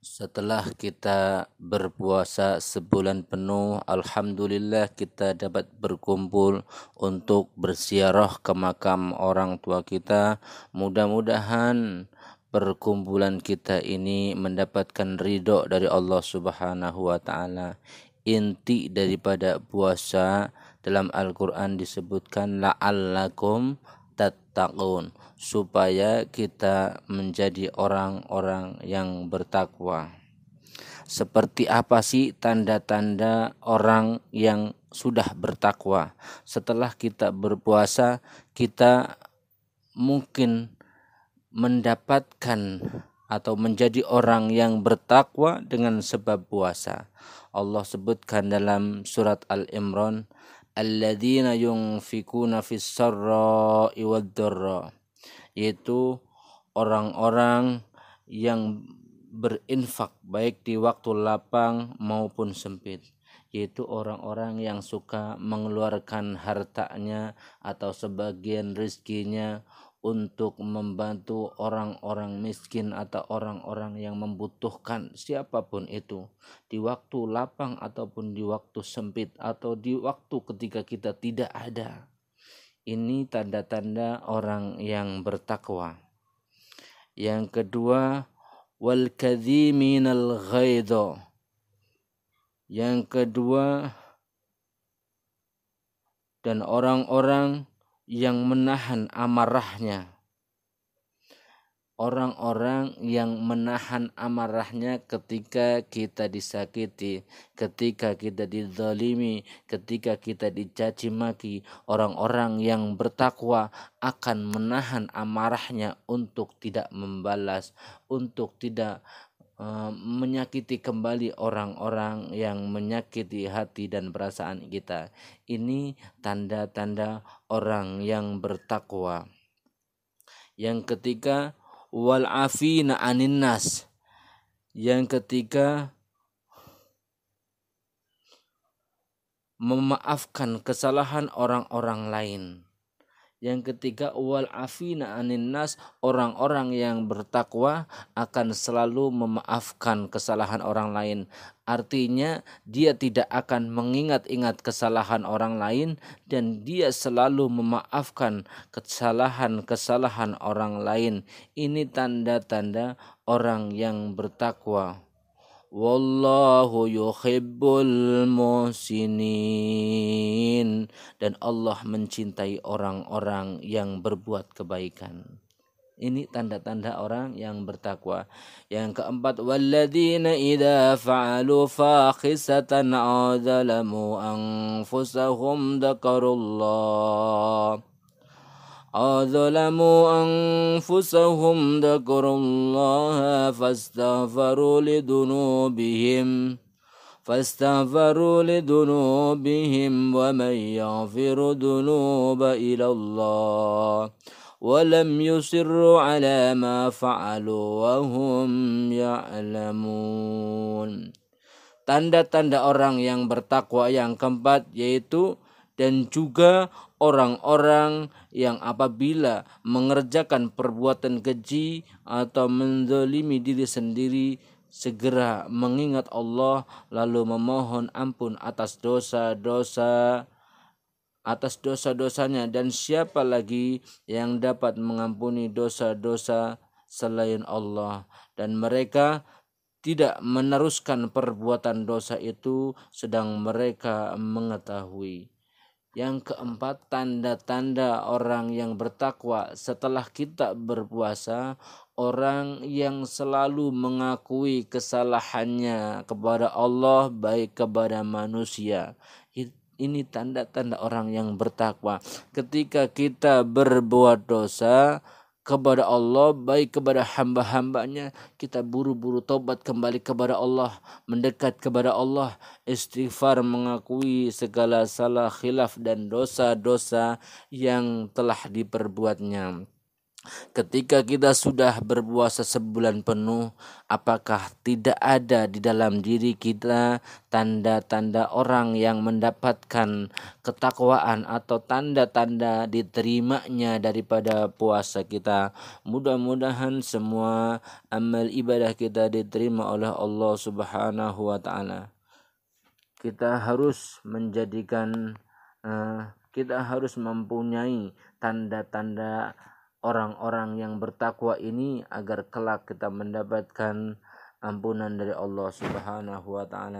Setelah kita berpuasa sebulan penuh, alhamdulillah kita dapat berkumpul untuk berziarah ke makam orang tua kita. Mudah-mudahan perkumpulan kita ini mendapatkan ridho dari Allah Subhanahu wa taala. Inti daripada puasa dalam Al-Qur'an disebutkan la'allakum tattaqun, supaya kita menjadi orang-orang yang bertakwa. Seperti apa sih tanda-tanda orang yang sudah bertakwa? Setelah kita berpuasa, kita mungkin mendapatkan atau menjadi orang yang bertakwa dengan sebab puasa. Allah sebutkan dalam surat Al-Imran, alladzina yunfikuna fis sarra'i wad dharra, yaitu orang-orang yang berinfak baik di waktu lapang maupun sempit, yaitu orang-orang yang suka mengeluarkan hartanya atau sebagian rezekinya untuk membantu orang-orang miskin atau orang-orang yang membutuhkan, siapapun itu, di waktu lapang ataupun di waktu sempit atau di waktu ketika kita tidak ada. Ini tanda-tanda orang yang bertakwa. Yang kedua, wal kadhiminal ghaidha. Yang kedua, dan orang-orang yang menahan amarahnya. Orang-orang yang menahan amarahnya ketika kita disakiti, ketika kita dizalimi, ketika kita dicaci maki. Orang-orang yang bertakwa akan menahan amarahnya untuk tidak membalas, untuk tidak menyakiti kembali orang-orang yang menyakiti hati dan perasaan kita. Ini tanda-tanda orang yang bertakwa. Yang ketiga, wal afina anin nas. Yang ketiga, memaafkan kesalahan orang-orang lain. Yang ketiga, wal afina anin nas, orang-orang yang bertakwa akan selalu memaafkan kesalahan orang lain. Artinya dia tidak akan mengingat-ingat kesalahan orang lain dan dia selalu memaafkan kesalahan-kesalahan orang lain. Ini tanda-tanda orang yang bertakwa. Wallahu yuhibbul muhsinin, dan Allah mencintai orang-orang yang berbuat kebaikan. Ini tanda-tanda orang yang bertakwa. Yang keempat, walladzina idza fa'alu fakhisatan aw zalamu anfusahum dzakarullah ظلموا أنفسهم ذكروا الله فاستغفروا لذنوبهم ومن يغفر الذنوب إلا الله ولم يصروا على ما فعلوا وهم يعلمون. Tanda-tanda orang yang bertakwa yang keempat yaitu, dan juga orang-orang yang apabila mengerjakan perbuatan keji atau menzalimi diri sendiri, segera mengingat Allah lalu memohon ampun atas dosa-dosanya. Dan siapa lagi yang dapat mengampuni dosa-dosa selain Allah? Dan mereka tidak meneruskan perbuatan dosa itu sedang mereka mengetahui. Yang keempat, tanda-tanda orang yang bertakwa setelah kita berpuasa, orang yang selalu mengakui kesalahannya kepada Allah baik kepada manusia. Ini tanda-tanda orang yang bertakwa. Ketika kita berbuat dosa kepada Allah baik kepada hamba-hambanya, kita buru-buru tobat kembali kepada Allah, mendekat kepada Allah, istighfar, mengakui segala salah, khilaf dan dosa-dosa yang telah diperbuatnya. Ketika kita sudah berpuasa sebulan penuh, apakah tidak ada di dalam diri kita tanda-tanda orang yang mendapatkan ketakwaan atau tanda-tanda diterimanya daripada puasa kita? Mudah-mudahan semua amal ibadah kita diterima oleh Allah Subhanahu wa taala. Kita harus menjadikan kita harus mempunyai tanda-tanda orang-orang yang bertakwa ini agar kelak kita mendapatkan ampunan dari Allah Subhanahu wa taala.